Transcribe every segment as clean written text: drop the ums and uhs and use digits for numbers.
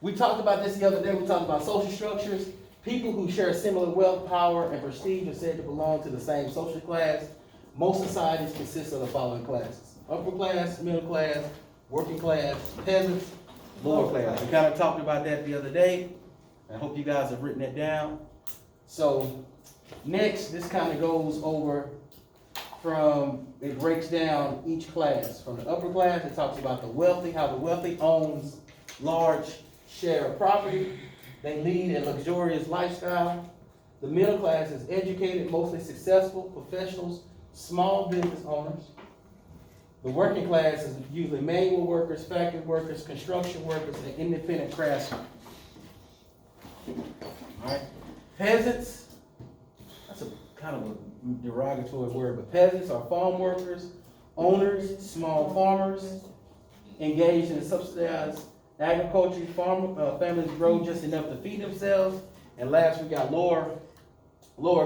We talked about this the other day. We talked about social structures. People who share similar wealth, power, and prestige are said to belong to the same social class. Most societies consist of the following classes: upper class, middle class, working class, peasants, lower class. We kind of talked about that the other day. I hope you guys have written that down. So next, this kind of goes over it breaks down each class. From the upper class, it talks about the wealthy, how the wealthy owns large share of property. They lead a luxurious lifestyle. The middle class is educated, mostly successful professionals, small business owners. The working class is usually manual workers, factory workers, construction workers, and independent craftsmen. All right. Peasants, that's a kind of a derogatory word, but peasants are farm workers, owners, small farmers, engaged in subsidized agriculture. Families grow just enough to feed themselves. And last, we got lower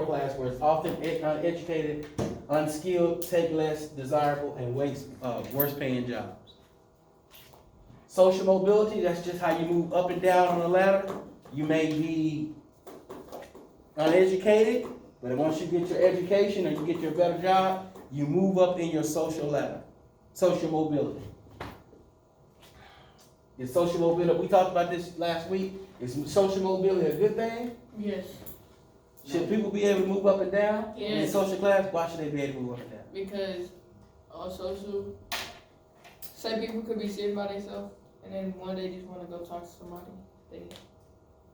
class, where it's often uneducated, unskilled, take less desirable, and worse paying jobs. Social mobility, that's just how you move up and down on the ladder. You may be uneducated, but once you get your education or you get your better job, you move up in your social ladder. Social mobility. Is social mobility, we talked about this last week, is social mobility a good thing? Yes. Should people be able to move up and down in social class? Why should they be able to move up and down? Because on social, say people could be sitting by themselves and then one day just want to go talk to somebody. They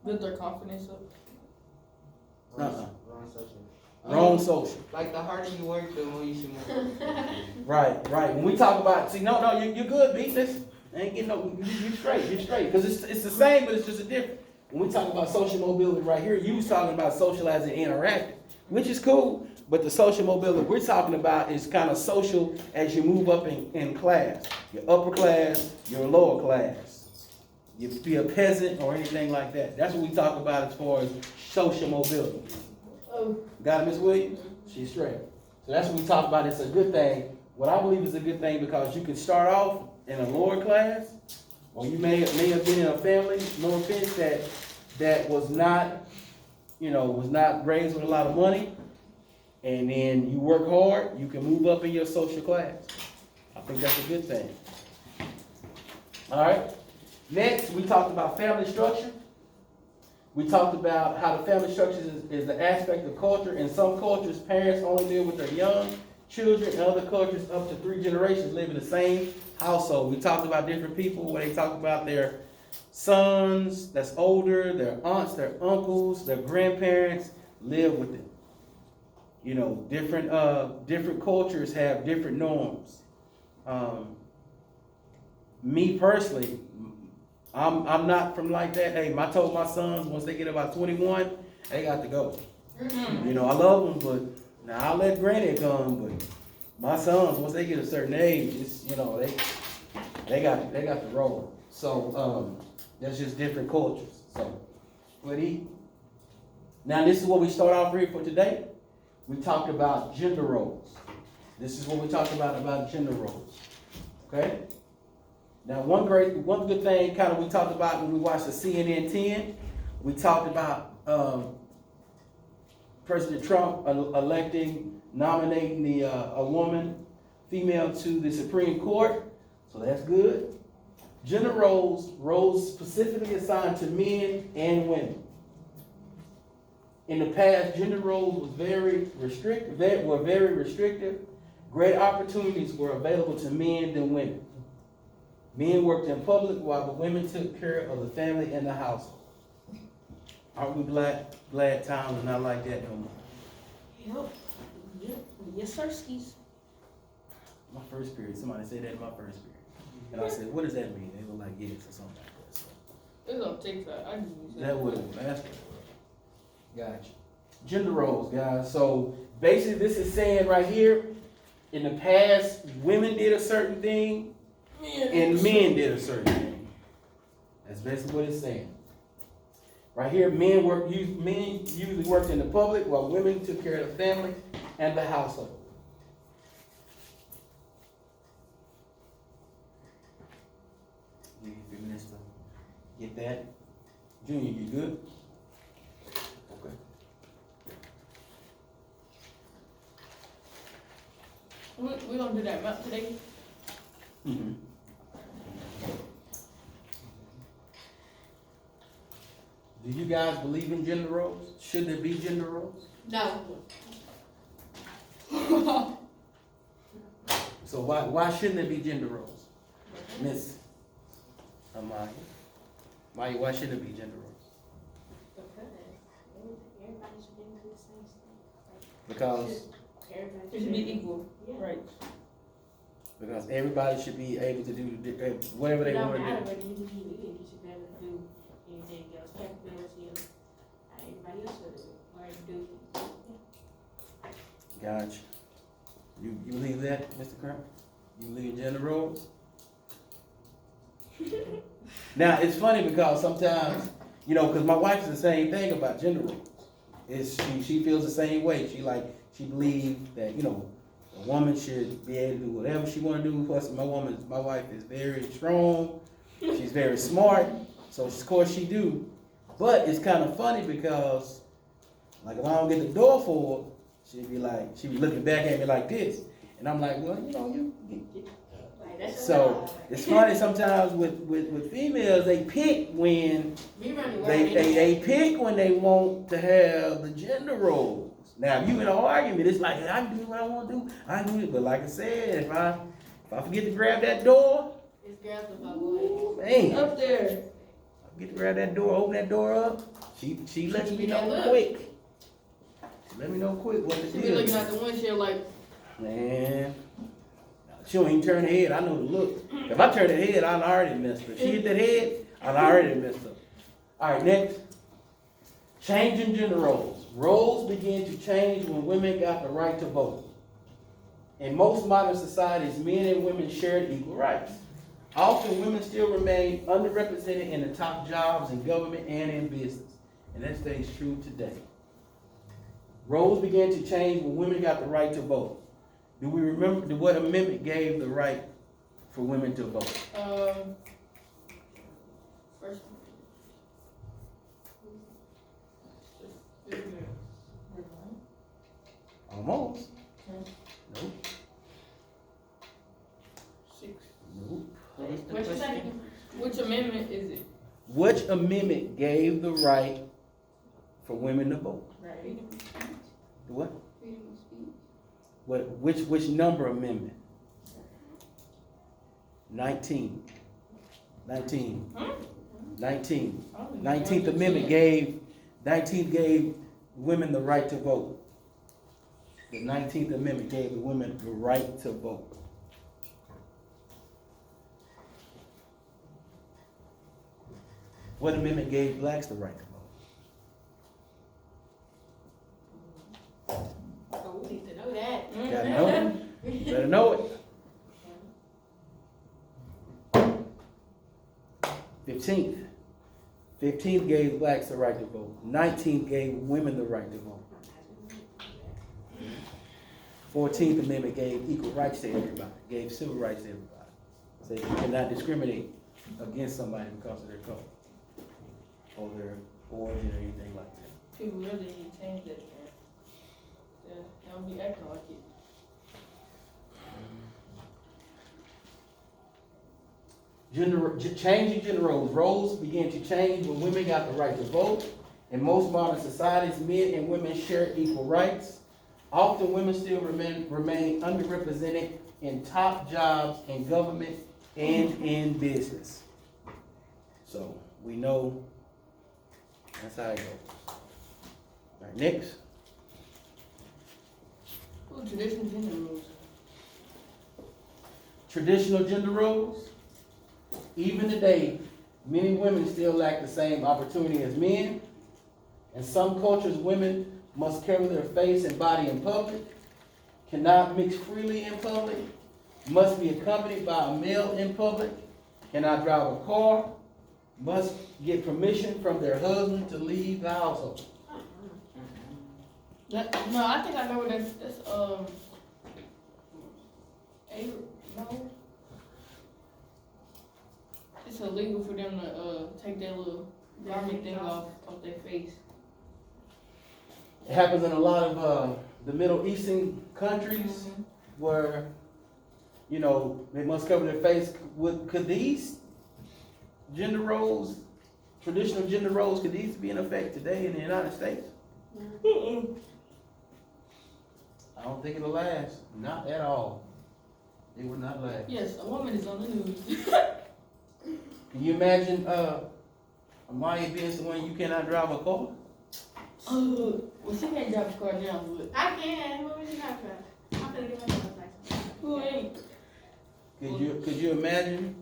build their confidence up. Wrong social. Wrong social. Like the harder you work, the more you should move. Right. When we talk about, you're good, B. Listen, ain't getting no, you straight. Because it's the same, but it's just a different. When we talk about social mobility right here, you was talking about socializing and interacting, which is cool, but the social mobility we're talking about is kind of social as you move up in class. Your upper class, your lower class. You be a peasant or anything like that. That's what we talk about as far as social mobility. Oh. Got it, Ms. Williams? She's straight. So that's what we talk about. It's a good thing. What I believe is a good thing, because you can start off in a lower class, or you may have been in a family, no offense, that was not raised with a lot of money, and then you work hard, you can move up in your social class. I think that's a good thing. All right. Next, we talked about family structure. We talked about how the family structure is the aspect of culture. In some cultures, parents only live with their young children. In other cultures, up to 3 generations live in the same household. We talked about different people where they talk about their sons that's older, their aunts, their uncles, their grandparents live with them. Different cultures have different norms. Me personally, I'm not from like that. Hey, I told my sons once they get about 21, they got to go. I love them, but now I'll let granny come. But my sons, once they get a certain age, it's, they got to roll. So that's just different cultures. So, now this is what we start off here for today. We talked about gender roles. This is what we talked about gender roles. Okay. Now, one good thing, kind of, we talked about when we watched the CNN 10. We talked about President Trump nominating a woman, female, to the Supreme Court. So that's good. Gender roles specifically assigned to men and women. In the past, gender roles was very restrictive. Great opportunities were available to men than women. Men worked in public while the women took care of the family and the household. Aren't we glad times are not like that no more? Yep. Yes, sir, skis. My first period, somebody said that in my first period. And I said, what does that mean? They were like, yes, or something like that. So, it's on TikTok. I just use it. that was basketball. Gotcha. Gender roles, guys. So basically this is saying right here, in the past, women did a certain thing and men did a certain thing. That's basically what it's saying. Right here, men usually worked in the public while women took care of the family and the household. Get that? Junior, you good? Okay. We gonna do that map today? Mm-hmm. Do you guys believe in gender roles? Should there be gender roles? No. So why shouldn't there be gender roles? Miss Amaya? Maya, why shouldn't there be gender roles? Everybody should be able to do the same thing. Because It should be equal, right? everybody should be able to do whatever they No want to matter do. what you should be able to do anything else, capability of how everybody else should do, or do. Gotcha. You believe that, Mr. Crump? You believe in gender roles? Now, it's funny because sometimes, because my wife is the same thing about gender roles. She feels the same way. She believes that, a woman should be able to do whatever she want to do. Plus, my wife is very strong. She's very smart. So, of course, she do. But it's kind of funny because, if I don't get the door for her, she'd be looking back at me like this. And I'm like, well, so it's funny sometimes with females, they pick when they pick when they want to have the gender roles. Now, if you in an argument, it's like, I can do what I want to do. I can do it. But like I said, if I forget to grab that door, It's girls with my boy. man, Up there. I forget to grab that door, open that door up. She lets me know look. quick. She let me know quick what the She be deal looking is. out the windshield like, Man, she don't even turn her head. I know the look. If I turn her head, I already messed her. If she hit that head, I already messed her. All right, next. Changing gender roles. Roles began to change when women got the right to vote. In most modern societies, men and women shared equal rights. Often, women still remain underrepresented in the top jobs in government and in business. And that stays true today. Roles began to change when women got the right to vote. Do we remember what amendment gave the right for women to vote? first. Almost. Hmm. Nope. 6. Nope. What's the second? Which amendment is it? Which amendment gave the right for women to vote? Right. The what? Freedom of speech. Which number amendment? 19. 19. Huh? 19. I don't even 19th know Amendment what gave women the right to vote. The 19th Amendment gave the women the right to vote. What amendment gave blacks the right to vote? Oh, we need to know that. you said. Gotta know it. Better know it. 15th. 15th gave blacks the right to vote. 19th gave women the right to vote. 14th Amendment gave equal rights to everybody, gave civil rights to everybody. So you cannot discriminate against somebody because of their color or their origin or anything like that. People really need to change that, man. Yeah, they don't be acting like it. Changing gender roles. Roles began to change when women got the right to vote. In most modern societies, men and women share equal rights. Often women still remain underrepresented in top jobs in government and in business. So we know that's how it goes. All right, next. Ooh, traditional gender roles. Traditional gender roles. Even today, many women still lack the same opportunity as men. In some cultures, women must cover their face and body in public, cannot mix freely in public, must be accompanied by a male in public, cannot drive a car, must get permission from their husband to leave the household. No, I think I know what that's no. It's it's illegal for them to take that little garment thing off their face. It happens in a lot of the Middle Eastern countries where, you know, they must cover their face. Could these gender roles, traditional gender roles, could these be in effect today in the United States? I don't think it'll last. Not at all. It will not last. Yes, a woman is on the news. Can you imagine Amaya being someone you cannot drive a car? Well, she can't drive a car now, but I can. What would you not try? I'm gonna get my driver's license. who ain't? Could you imagine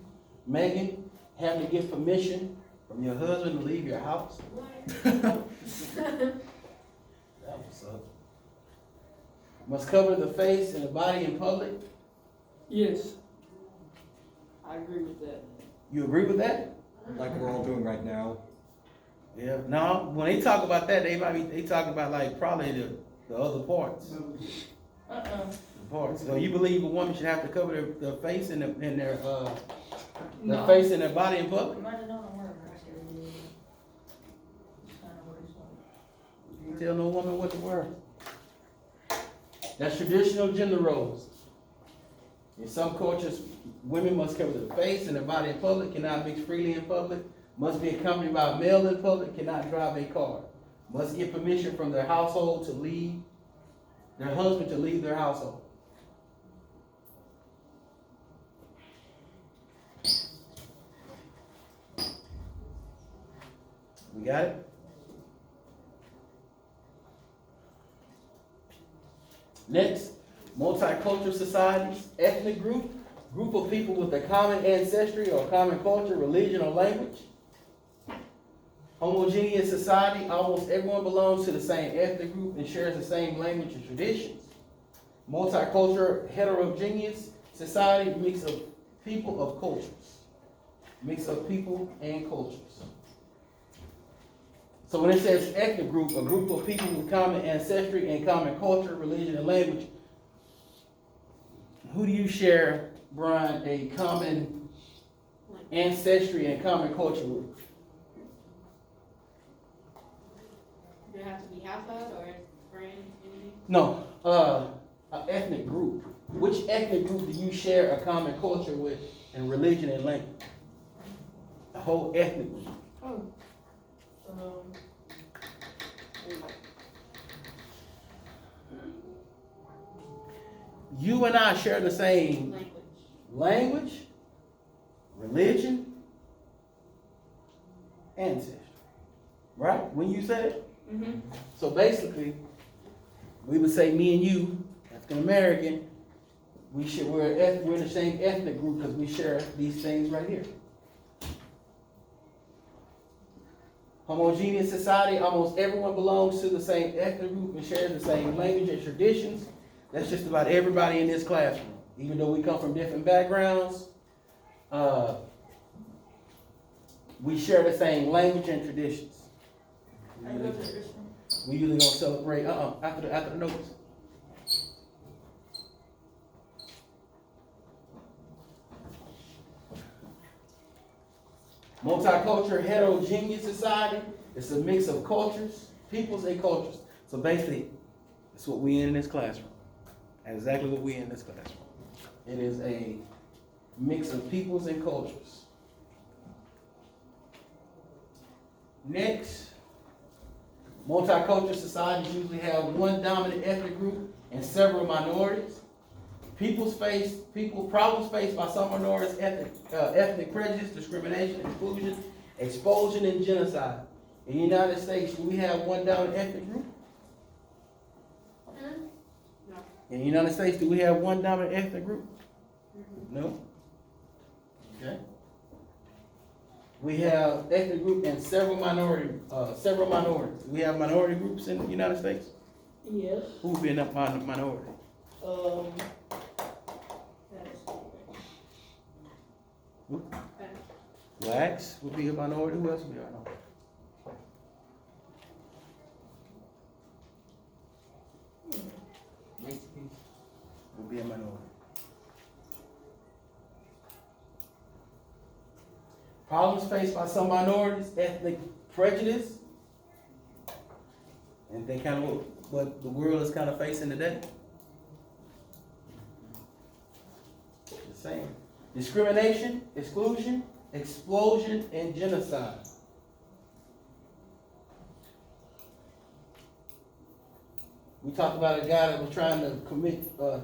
Megan having to get permission from your husband to leave your house? What? That was up. Must cover the face and the body in public. Yes. I agree with that. You agree with that? Like we're all doing right now. Yeah. No, when they talk about that, they talk about like probably the other parts. The parts. So you believe a woman should have to cover their face and their No. face and their body in public? You can tell no woman what to wear. That's traditional gender roles. In some cultures, women must cover their face and their body in public, cannot mix freely in public, must be accompanied by a male in public, cannot drive a car, must get permission from their household to leave, their husband to leave their household. We got it? Next, multicultural societies, ethnic group of people with a common ancestry or common culture, religion, or language. Homogeneous society, almost everyone belongs to the same ethnic group and shares the same language and traditions. Multicultural, heterogeneous society, mix of people of cultures. Mix of people and cultures. So when it says ethnic group, a group of people with common ancestry and common culture, religion, and language, who do you share, Brian, a common ancestry and common culture with? Do it have to be household or friends, anything? No, an ethnic group. Which ethnic group do you share a common culture with and religion and language? The whole ethnic group. Oh. You and I share the same Language. language, religion, ancestry. Right? When you said it? Mm-hmm. So basically, we would say me and you, African American, we're the same ethnic group because we share these things right here. Homogeneous society, almost everyone belongs to the same ethnic group and shares the same language and traditions. That's just about everybody in this classroom. Even though we come from different backgrounds, we share the same language and traditions. We usually don't celebrate after the notes. Multicultural, heterogeneous society. It's a mix of cultures, peoples, and cultures. So basically, that's what we in this classroom. That's exactly what we in this classroom. It is a mix of peoples and cultures. Next, multicultural societies usually have one dominant ethnic group and several minorities. Problems faced by some minorities, ethnic prejudice, discrimination, exclusion, expulsion, and genocide. In the United States, do we have one dominant ethnic group? No. In the United States, do we have one dominant ethnic group? No? Okay. We have ethnic group and several minorities. We have minority groups in the United States. Yes. Who would be a minority? Blacks would be a minority. Who else would be a minority? Mexicans. Would be a minority. Problems faced by some minorities, ethnic prejudice, and then kind of what the world is kind of facing today. The same. Discrimination, exclusion, explosion, and genocide. We talked about a guy that was trying to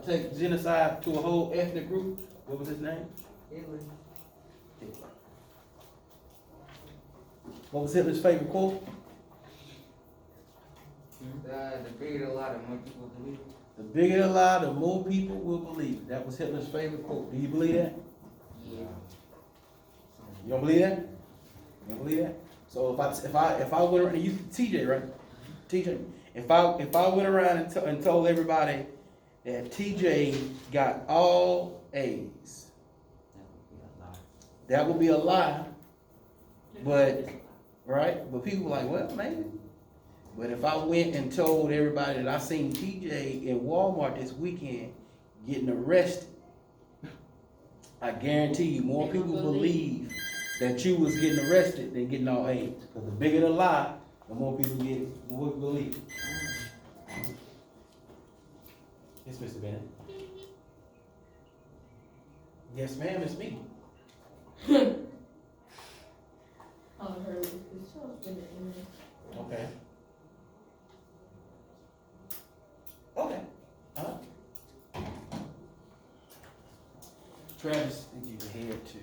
take genocide to a whole ethnic group. What was his name? Hitler. What was Hitler's favorite quote? The bigger the lie, the more people believe it. The bigger the lie, the more people will believe it. That was Hitler's favorite quote. Do you believe that? Yeah. You don't believe that? You don't believe that? So if I went around, you TJ, right? TJ. If I went around and told everybody that TJ got all A's, that would be a lie. But right? But people were like, well, maybe. But if I went and told everybody that I seen TJ in Walmart this weekend getting arrested, I guarantee you more people believe that you was getting arrested than getting all A's. Because the bigger the lie, the more people believe. Yes, Mr. Bennett. Yes, ma'am, it's me. I heard it. It's just been an image. Okay. Okay. Uh-huh. Travis, I think you head to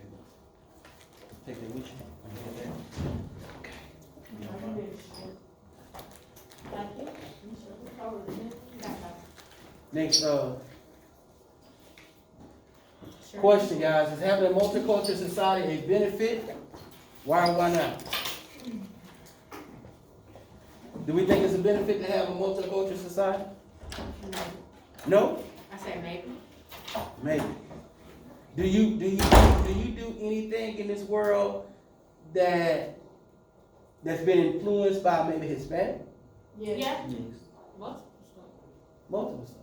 take that with you. Okay. Next question, guys. Is having a multicultural society a benefit? Why or why not? Do we think it's a benefit to have a multicultural society? No? I say maybe. Maybe. Do you do anything in this world that's been influenced by maybe Hispanic? Yeah. Yes. Multiple stuff.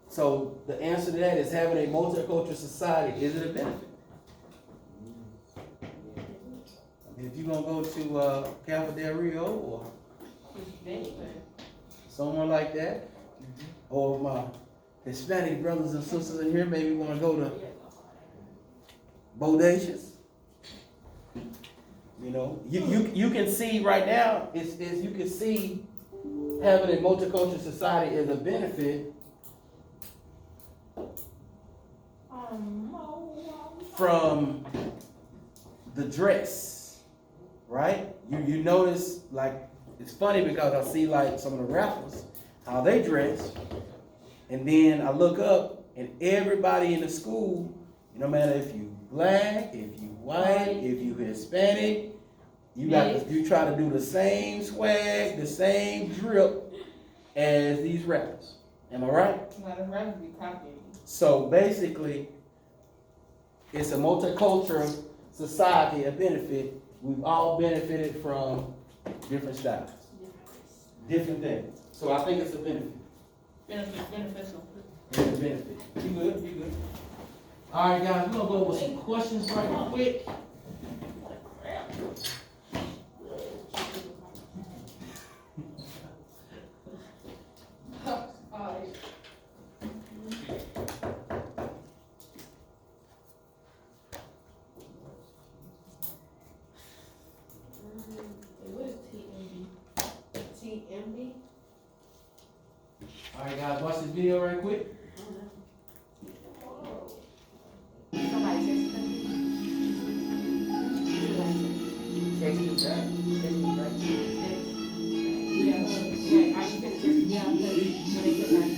So the answer to that is having a multicultural society, is it a benefit? I mean, if you're gonna go to Cabo Del Rio or somewhere like that, or my Hispanic brothers and sisters in here maybe want to go to Bodacious. You know, you can see right now, is you can see having a multicultural society is a benefit from the dress, right? You notice, like, it's funny because I see like some of the rappers, how they dress, and then I look up and everybody in the school, no matter if you black, if you white, if you Hispanic, you try to do the same swag, the same drip as these rappers. Am I right? Not a rappers be copying. So basically, it's a multicultural society, a benefit. We've all benefited from different styles, different things. So I think it's a benefit. Beneficial. It's a benefit. You good. All right, guys, we're gonna go with some questions right quick. TMB? All right, guys, watch this video right quick. Somebody says Text you back. Text me back. yeah, are you gonna just, yeah, when they get like.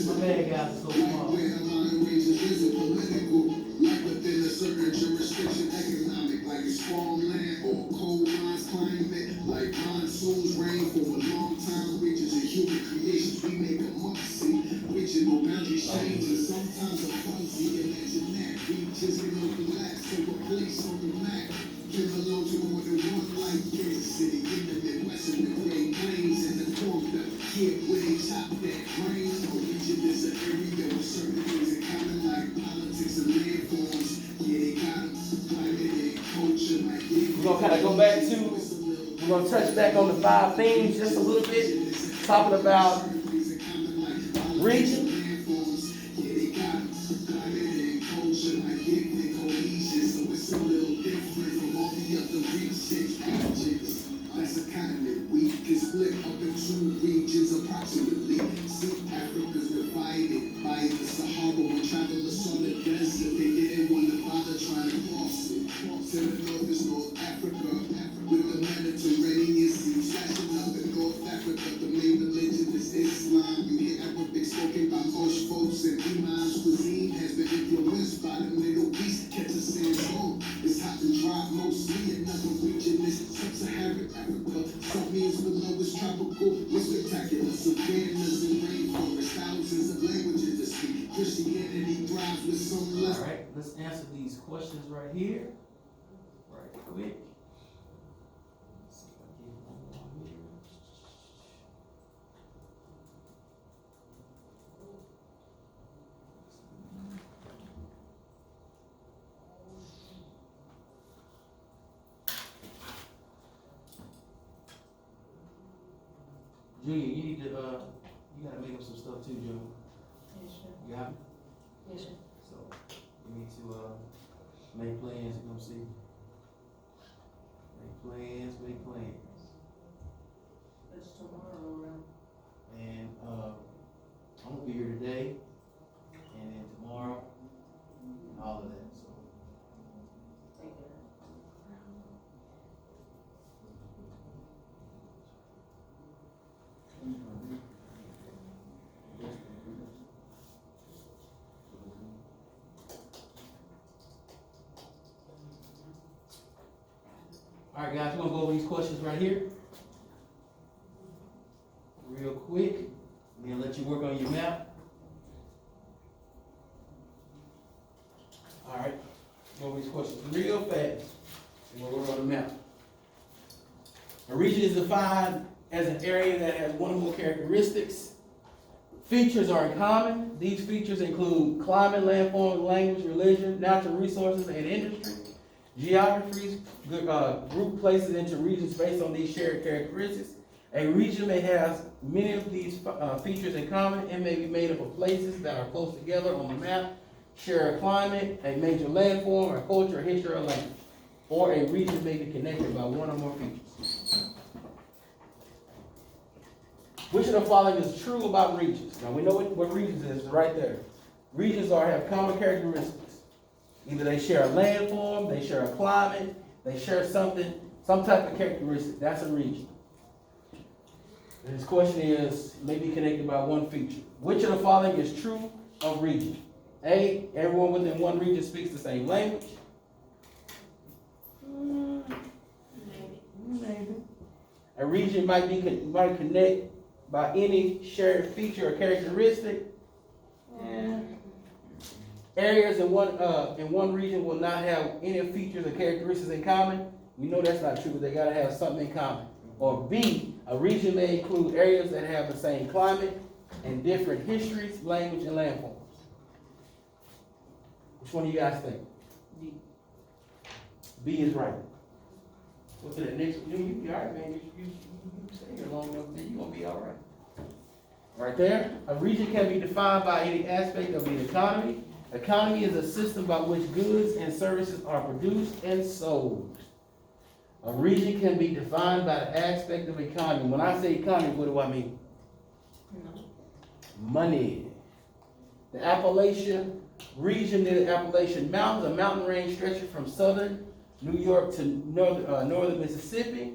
My man got so small. souls reign for a long time. Riches and human creations, we make a must see. Original boundary shades and sometimes a fuzzy imaginary. Reaches can overlap, so a place on the map. Can belong to more than one like Kansas City, in the Midwest, in the Great Plains, and the North, the kid where they chop that grain. No region is an area with certain things in common, like politics and landforms. Yeah, they got them. Climate and culture, like We're gonna kind of go back to, we're gonna touch back on the 5 themes just a little bit, talking about region. That's a continent. We can split up in 2 regions approximately. See, Africa's divided by the Sahara. When travelers saw the desert, they didn't want to bother trying to cross it. To the north is North Africa, with the Mediterranean Sea flashing up in North Africa. The main religion is Islam. You hear Arabic spoken by most folks, and Imam's cuisine has been influenced by the Middle East. Catch a sandstone. It's hot and dry mostly. Another region is Sub-Saharan Africa. Some means below is tropical. With spectacular savannas and rainforests. Thousands of languages to speak. Christianity thrives with some less. Alright, let's answer these questions right here. Right quick. Let's see if I get one more here. Junior, you need to, you gotta make up some stuff too, Junior. Yes, sir. You got me? Yes, sir. So, you need to, make plans and come see. Make plans. That's tomorrow, around. And, I'm gonna be here today, and then tomorrow, and all of that, so. Thank you. Alright guys, we're gonna go over these questions right here. Real quick, and then let you work on your map. Alright, go over these questions real fast, and we'll work on the map. A region is defined as an area that has one or more characteristics. Features are in common. These features include climate, landforms, language, religion, natural resources, and industry. Geographies group places into regions based on these shared characteristics. A region may have many of these features in common and may be made up of places that are close together on the map, share a climate, a major landform, a culture, history, or language. Or a region may be connected by one or more features. Which of the following is true about regions? Now we know what regions is right there. Regions have common characteristics. Either they share a landform, they share a climate, they share something, some type of characteristic. That's a region. And this question is maybe connected by one feature. Which of the following is true of region? A, everyone within one region speaks the same language. Maybe. A region might connect by any shared feature or characteristic. Yeah. Areas in one region will not have any features or characteristics in common. We know that's not true, but they gotta have something in common. Or B, a region may include areas that have the same climate and different histories, language, and landforms. Which one do you guys think? B. B is right. What's the next one? You be all right, man. You stay here long enough, then you're gonna be all right. Right there. A region can be defined by any aspect of the economy. Economy is a system by which goods and services are produced and sold. A region can be defined by the aspect of economy. When I say economy, what do I mean? No. Money. The Appalachian region near the Appalachian Mountains, a mountain range stretching from southern New York to northern Mississippi.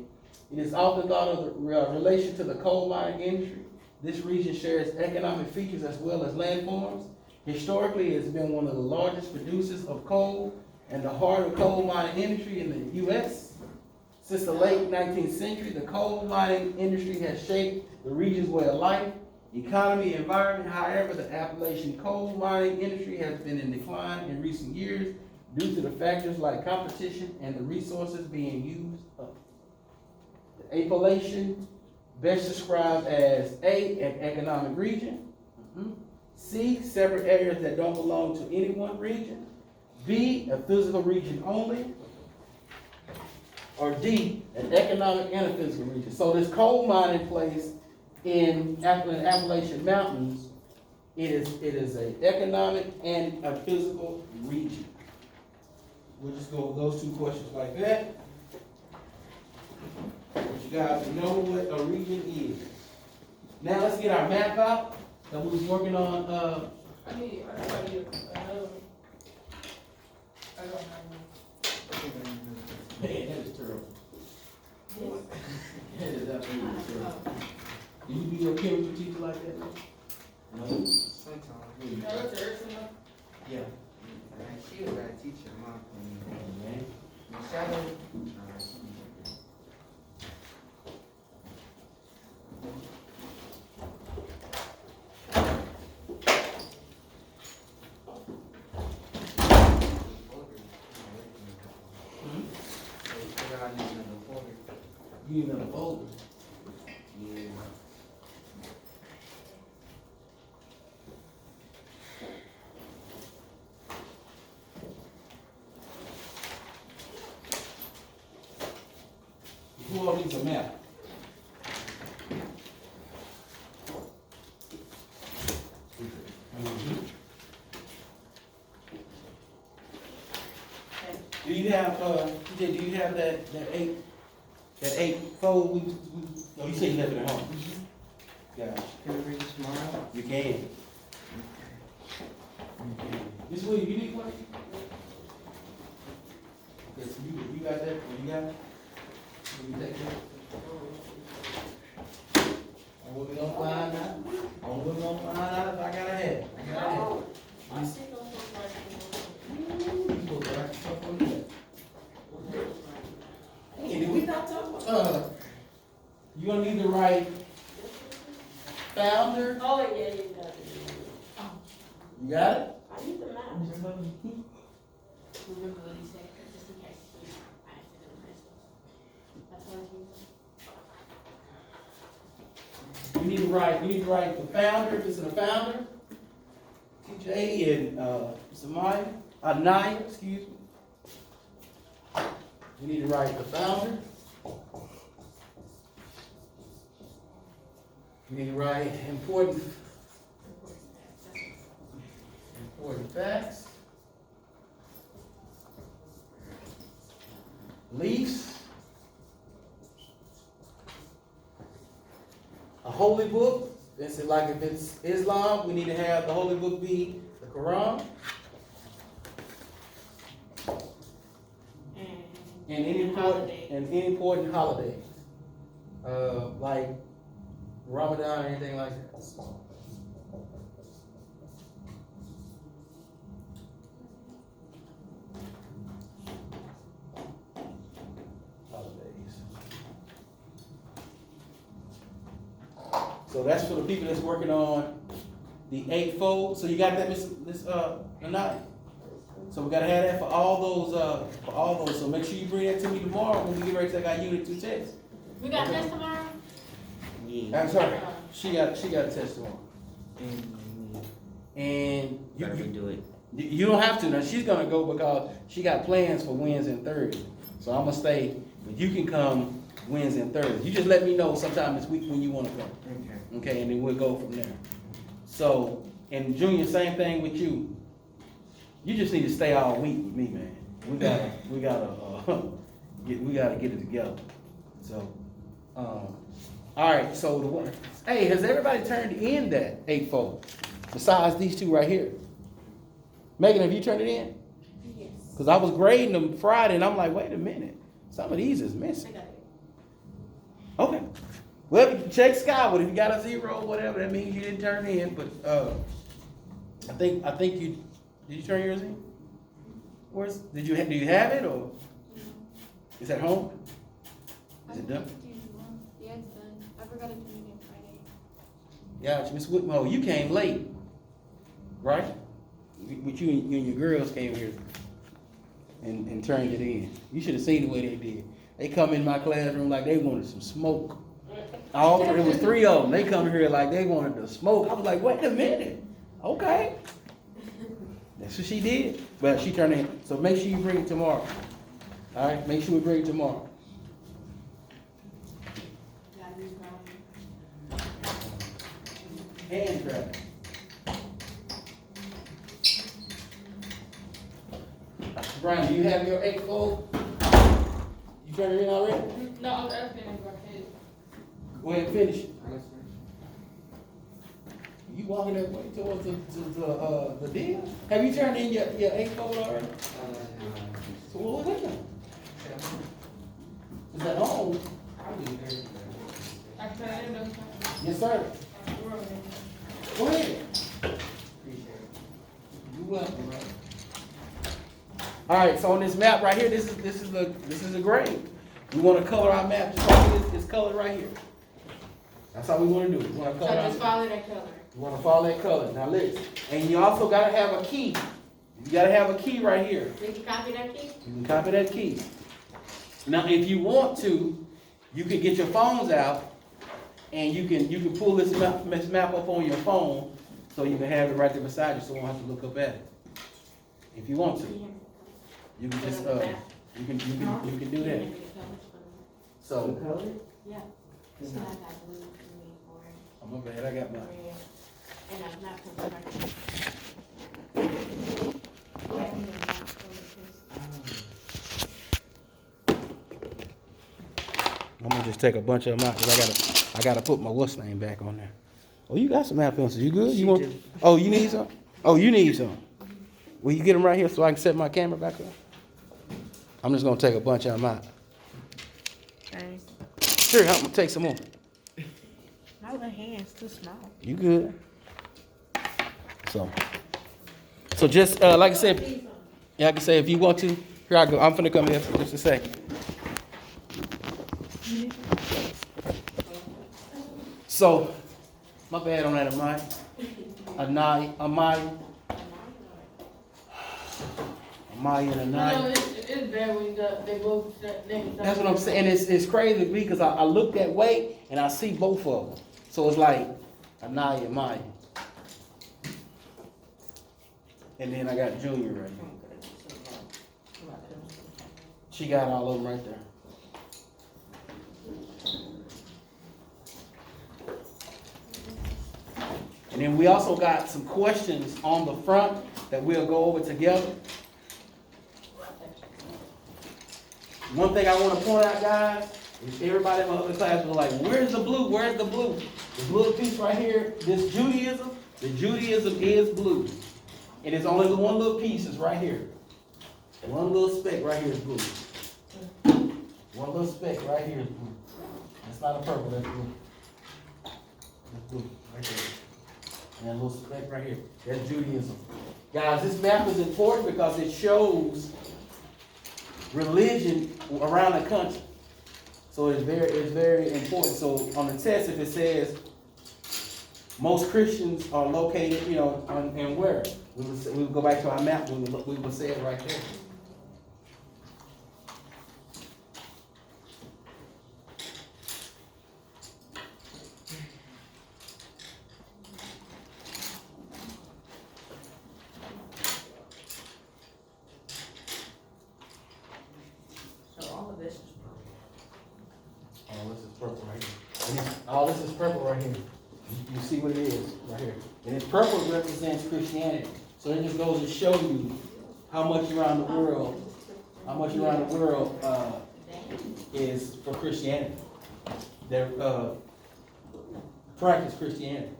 It is often thought of the relation to the coal mining industry. This region shares economic features as well as landforms. Historically, it's been one of the largest producers of coal and the heart of coal mining industry in the U.S. Since the late 19th century, the coal mining industry has shaped the region's way of life, economy, environment. However, the Appalachian coal mining industry has been in decline in recent years due to the factors like competition and the resources being used up. The Appalachian, best described as A, an economic region, C, separate areas that don't belong to any one region, B, a physical region only, or D, an economic and a physical region. So this coal mining place in Appalachian Mountains, it is an economic and a physical region. We'll just go with those two questions like that. But you guys know what a region is. Now let's get our map out that we was working on. I don't know. Man, that is terrible. That is absolutely terrible. Do you be your chemistry teacher like that? No. Sometimes. Yeah. She was our teacher, in my opinion. Man. Shadow. You need another folder. Yeah. Who all needs a map? Do you have, do you have that eight fold? No, you said you left it at home. Yeah. Can we read this tomorrow? You can. Miss Williams, you need one? Yes, you got that? You got it? You take it? What we gonna find out? What we gonna find out if I gotta have it? I gotta have it. I see no You go back to stuff on that. Hey, did we not talk about, you gonna need to write founder, Oh, yeah. you got it? I need the map. Remember what he said, Just in case. I accidentally messed up. That's what I You need to write the founder, this is the founder, TJ and, Samaya, Naya, excuse me. You need to write the founder. You need to write important facts. Beliefs. A holy book. This is like if it's Islam, we need to have the holy book be the Quran. And any important holidays. Like Ramadan or anything like that. Holidays. So that's for the people that's working on the eightfold. So you got that, Miss Nanai? So we gotta have that for all those. So make sure you bring that to me tomorrow when we get ready to take our unit 2 test. We got this tomorrow? Yeah. I'm sorry, she got a test tomorrow. And Better do it. you don't have to. Now she's gonna go because she got plans for Wednesday and Thursday. So I'm gonna stay, but you can come Wednesday and Thursday. You just let me know sometime this week when you wanna come. Okay. Okay, and then we'll go from there. So, and Junior, same thing with you. You just need to stay all week with me, man. We gotta get it together. So, all right. So the one, hey, has everybody turned in that eightfold? Besides these two right here. Megan, have you turned it in? Yes. Cause I was grading them Friday, and I'm like, wait a minute, some of these is I missing. got it. Okay. Well, check Skyward. If you got a 0 or whatever, that means you didn't turn it in. But I think you. Did you turn yours in? Do you have it or is at home? Is it done? Yeah, it's done. I forgot to do it on Friday. Yeah, Miss Whitmore, you came late, right? But you and your girls came here and turned it in. You should have seen the way they did. They come in my classroom like they wanted some smoke. It was 3 of them. They come here like they wanted to smoke. I was like, wait a minute. Okay. That's what she did. But she turned it in. So make sure you bring it tomorrow. All right? Make sure we bring it tomorrow. Hand traffic. Brian, do you have your 8 fold? You turned it in already? No, I was asking if I could. Go ahead and finish it. You walking that way towards the deal? Have you turned in your 8 fold already? So what was that? Is that home? I turned it in. Yes, sir. Go ahead. You welcome, right? All right, so on this map right here, this is a grade. We want to color our map just like it's colored right here. That's how we want to do it. We want to So color. just follow that color. You want to follow that color. Now listen, and you also got to have a key. You got to have a key right here. Did you copy that key? You can copy that key. Now, if you want to, you can get your phones out, and you can pull this map up on your phone, so you can have it right there beside you, so you won't have to look up at it. If you want to, you can just you can do that. So, Yeah. So I got blue, green, orange, I'm up ahead. I got mine. red, and I'm not concerned. I'm gonna just take a bunch of them out because I gotta put my what's name back on there. Oh, you got some map pencils. You good? You want? Oh, you need some? Oh, you need some. Will you get them right here so I can set my camera back up? I'm just gonna take a bunch of them out. Okay. Sure, help me take some more. My little hand's too small. You good? So just like I said, yeah, I can say if you want to. Here I go. I'm finna come here for just a second. So, my bad on that, Amaya. Amaya and No, Anaya. it's bad when you got, they both names. That's what I'm saying. It's crazy because I look that way and I see both of them. So it's like Anaya and Maya. And then I got Junior right here. She got all of them right there. And then we also got some questions on the front that we'll go over together. One thing I want to point out, guys, is everybody in my other class was like, where's the blue? Where's the blue? The blue piece right here, this Judaism, the Judaism is blue. And it's only the one little piece is right here. One little speck right here is blue. One little speck right here is blue. That's not a purple, that's blue. That's blue, right there. And that little speck right here, that's Judaism. Guys, this map is important because it shows religion around the country. So it's very important. So on the test, if it says most Christians are located, and where? We would go back to our map, we would say it right there. Purple right here. And all this is purple right here. You see what it is right here. And it's purple represents Christianity. So it just goes to show you how much around the world is for Christianity. They practice Christianity.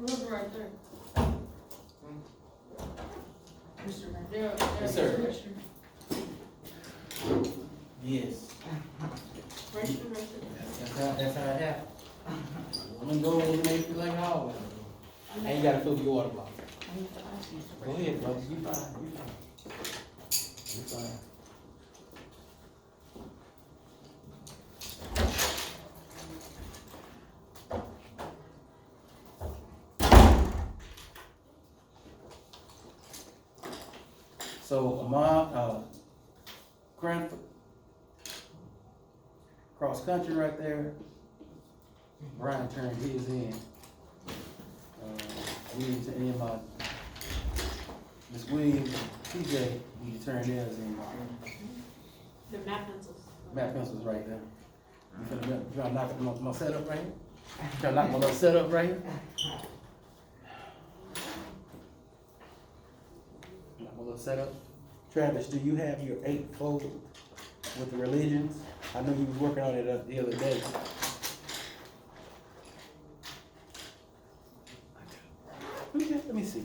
Look right there. Yes, sir. Yes. That's how it happened. One of them goes and they feel like hallway. you gotta fill your water bottle. Go ahead, brother, you fine, you fine. You fine. So, Cranford, cross country right there. Brian turned his in. Williams and Miss Williams, TJ, need to turn theirs in. The map pencils. Map pencils right there. You trying to knock my setup right here? Trying to knock my little setup right here? Knock my little setup. Travis, do you have your 8-fold with the religions? I know you was working on it the other day. Let me see.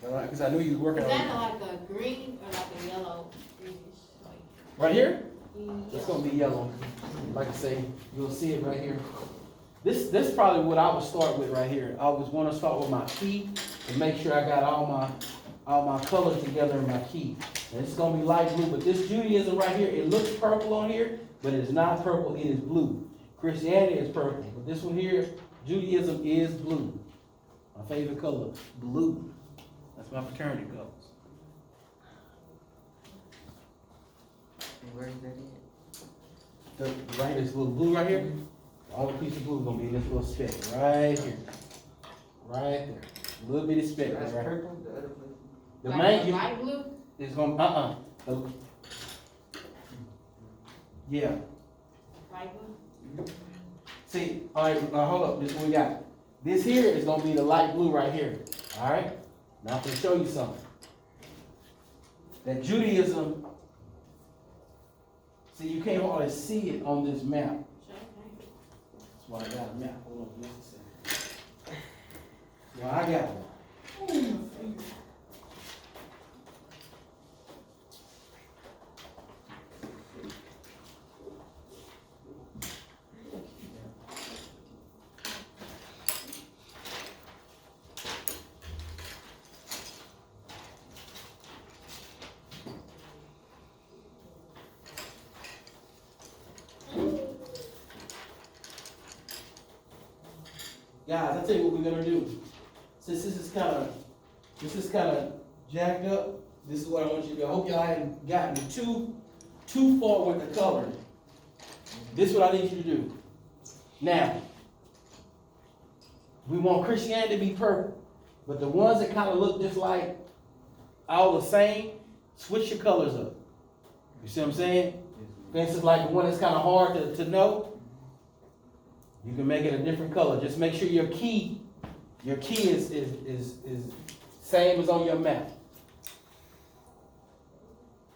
Because I knew you was working Is on that it. like a green or like a yellow, greenish? Like, Right here? mm, It's gonna be yellow. Like I say, you'll see it right here. This probably what I would start with right here. I was wanna start with my key and make sure I got all my colors together in my key. And it's gonna be light blue, but this Judaism right here, it looks purple on here, but it is not purple, it is blue. Christianity is purple, but this one here, Judaism is blue. My favorite color, blue. That's my fraternity colors. And where is that at? The right, this little blue right here, all the piece of blue is gonna be in this little speck right here. Right there. A little bitty speck That's right here. purple, the other place. The like main, light blue? is gonna, yeah. Light blue? See, all right, hold up, this is what we got. This here is gonna be the light blue right here, all right? Now I'm gonna show you something. That Judaism, see, you can't hardly see it on this map. Sure, okay. That's why I got a map. Hold on just a second. Well, I got one. Guys, I'll tell you what we're gonna do. Since this is kind of jacked up, this is what I want you to do. I hope y'all haven't gotten too far with the coloring. This is what I need you to do. Now, we want Christianity to be purple, but the ones that kind of look just like all the same, switch your colors up. You see what I'm saying? For instance, like the one that's kind of hard to know, you can make it a different color. Just make sure your key is same as on your map.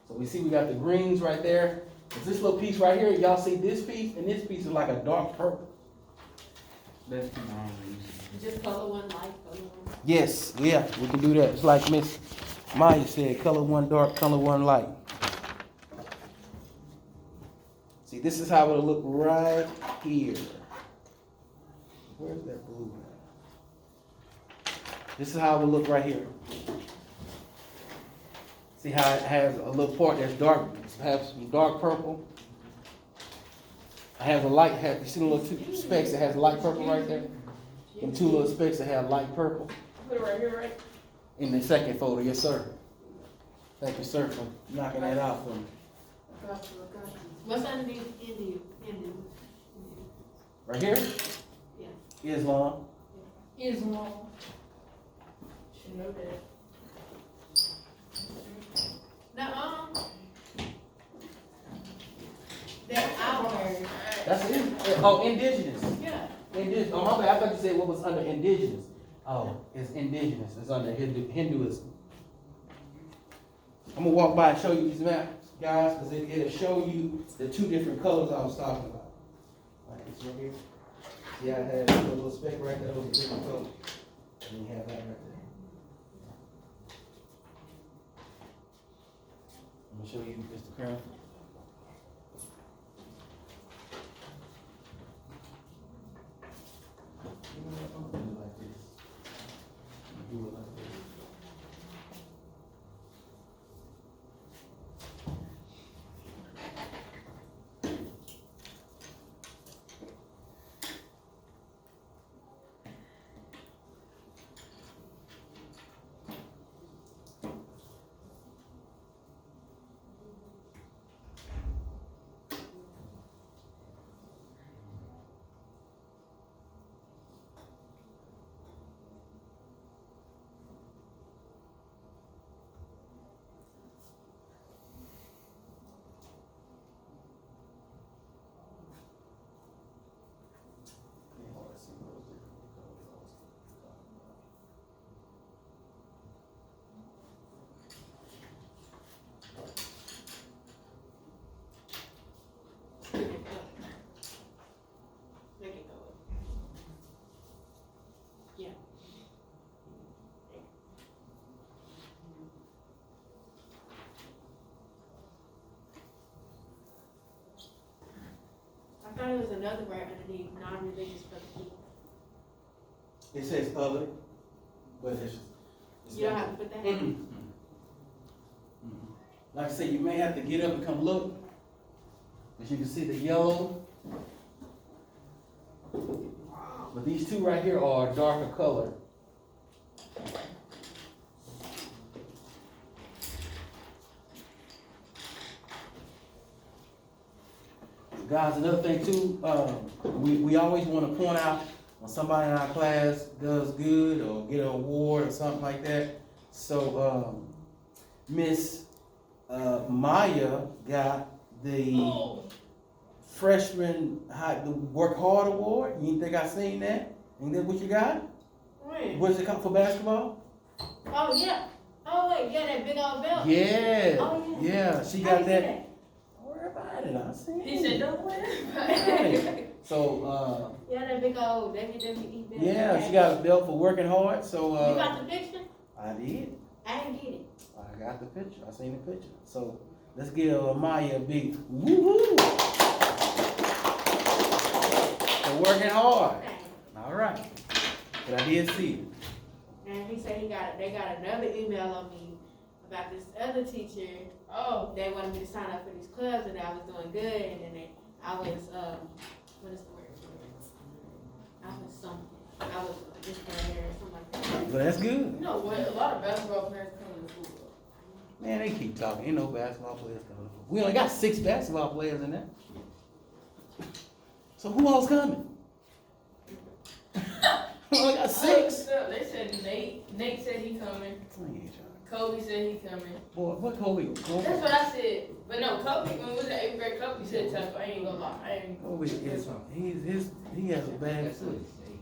So we see we got the greens right there. Is this little piece right here, y'all see this piece, and this piece is like a dark purple. That's the wrong reason. Just color one light, color one. Yes, yeah, we can do that. It's like Miss Maya said, color one dark, color one light. See, this is how it'll look right here. Where's that blue at? This is how it will look right here. See how it has a little part that's dark, has some dark purple. I have a light, you see the little two specks that has light purple right there? And two little specks that have light purple. Put it right here, right? In the second folder, yes, sir. Thank you, sir, for knocking that out for me. Got you, got you. What's underneath Indian? Right here? Yeah. Islam. Islam. Should know that. Nuh-uh. That's ours. That's it. Oh, indigenous. Yeah. Indigenous. Oh, my bad. I thought you said what was under indigenous. Oh, it's indigenous. It's under Hinduism. I'm gonna walk by and show you these maps, guys, because it'll show you the two different colors I was talking about. Like this right here. See, I had a little speck right there. That was a different color. And then you have that right there. I'm gonna show you Mr. Crown. I'm gonna do it like this. do it like this. Make it go. Yeah. I thought it was another word underneath non-religious for the people. It says other, but it's. You don't have to put that. Mm-mm. Like I said, you may have to get up and come look. As you can see the yellow. But these two right here are a darker color. Guys, another thing too, we always want to point out when somebody in our class does good or get an award or something like that. So Miss Maya got the freshman the work hard award. You think I seen that? Ain't that what you got? When? What is it called for basketball? Oh, yeah. Oh, wait, yeah, that big old belt. Yeah. Oh, yeah. Yeah, she How got you do that. Don't worry about it. I see. He said, don't worry about Right. it. So Yeah, that big old WWE belt. yeah, she got a belt for working hard. So You got the picture? I did. I didn't get it. I got the picture. I seen the picture. So let's give Maya a big woo-hoo for working hard. All right. But I did see it. And he said they got another email on me about this other teacher. Oh, They wanted me to sign up for these clubs and I was doing good and then I was, what is the word? I was something. I was just there or something like that. But that's good. you know what? A lot of basketball players come to school. Man, they keep talking. Ain't no basketball players coming. We only got 6 basketball players in there. So who else coming? We only got 6. They said Nate said he coming. Kobe said he coming. Boy, what Kobe? That's what I said. But no, Kobe, when we was in 8th grade, Kobe said tough. I ain't gonna lie. I ain't. Kobe is, he has a bad That's what foot. it say.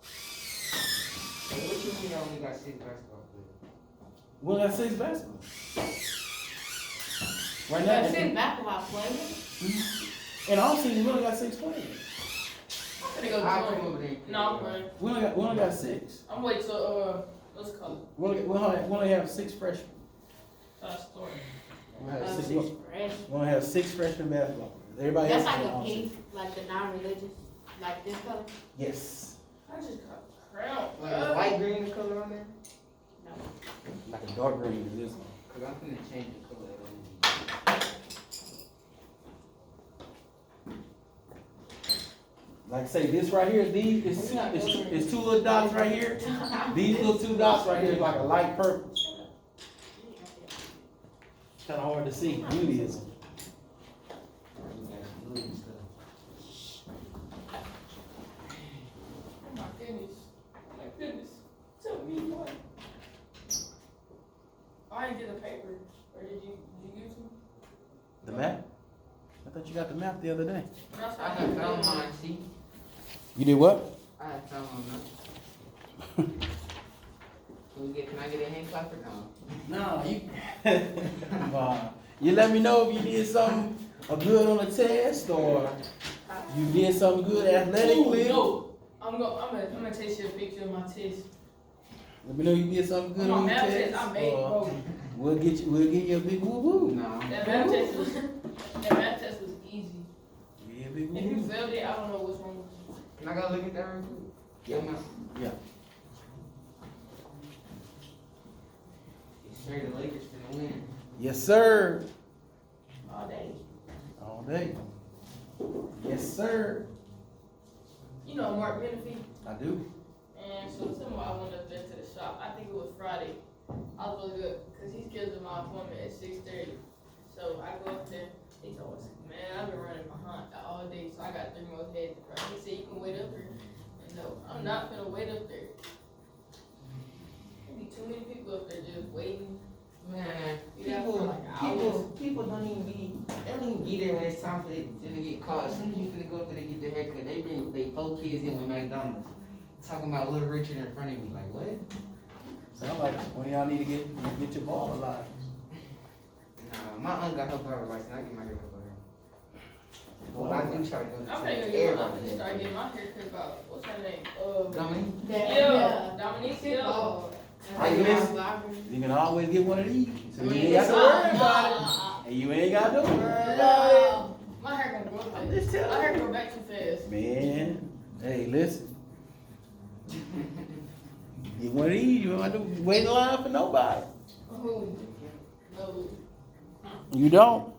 So what you mean you only got 6 basketball players? We only got 6 basketball. Right But now, since basketball players, in all season, we only got 6 players. I'm gonna go I'll join. come over there. No, I'm running. We only got 6. I'm waiting till what's it called? We only have 6 freshmen. Story. We have 6. six We fresh. only have 6 freshman basketball players. Everybody That's else like is a on pink, like the non-religious, like this color? Yes. I just got crowned. Like a light green the color on there? No. Like a dark green is this one. Cause I'm finna change the color on it. Like I say, this right here, these is 2 little dots right here. These little 2 dots right here is like a light purple. Kind of hard to see. Judaism. Oh my goodness. Oh my goodness. Tell me what. I didn't get a paper. Or did you use them? The map? I thought you got the map the other day. That's I how had found mine, see? You did what? I had found mine. Can I get a hand clap or no? No, you. You let me know if you did something good on the test or you did something good athletically. Ooh, no. I'm gonna take you a picture of my test. Let me know you did something good My on your math test. test, I made, or bro. we'll give you a big woo woo. No. That math test was easy. Yeah, big If you woo. failed it, I don't know what's wrong with you. Can I go look at that real quick? Yeah. Yeah. It's sure the Lakers finna win. Yes, sir. All day. All day. Yes, sir. You know Mark Menifee? I do. And so tomorrow I went up there to the shop. I think it was Friday. I was really good because he scheduled my appointment at 6:30. So I go up there. He told us, man, I've been running behind all day, so I got 3 more heads to run. He said you can wait up there. And no, I'm not gonna wait up there. There be too many people up there just waiting. Man, Yeah, for like hours. people don't even be there when it's time for them to get caught. As soon as you finna go up there to get their haircut, they bring they 4 kids in with McDonald's. Talking about Little Richard in front of me, like what? Sound like one of y'all need to get your ball alive. Nah, my aunt got her barber license, I get my haircut for her. Well, I do try to go to I'm the finna start getting my haircut about, what's her name? Dominique? Yeah, Dominique, yeah. Oh. Hey, listen. You can always get one of these. So you ain't got to worry about it. And you ain't got to worry about it. My hair gonna grow I'm fast. just telling My hair you. grow back too fast. Man, hey, listen. Get one of these, you don't have to wait in line for nobody. Oh, no. You don't?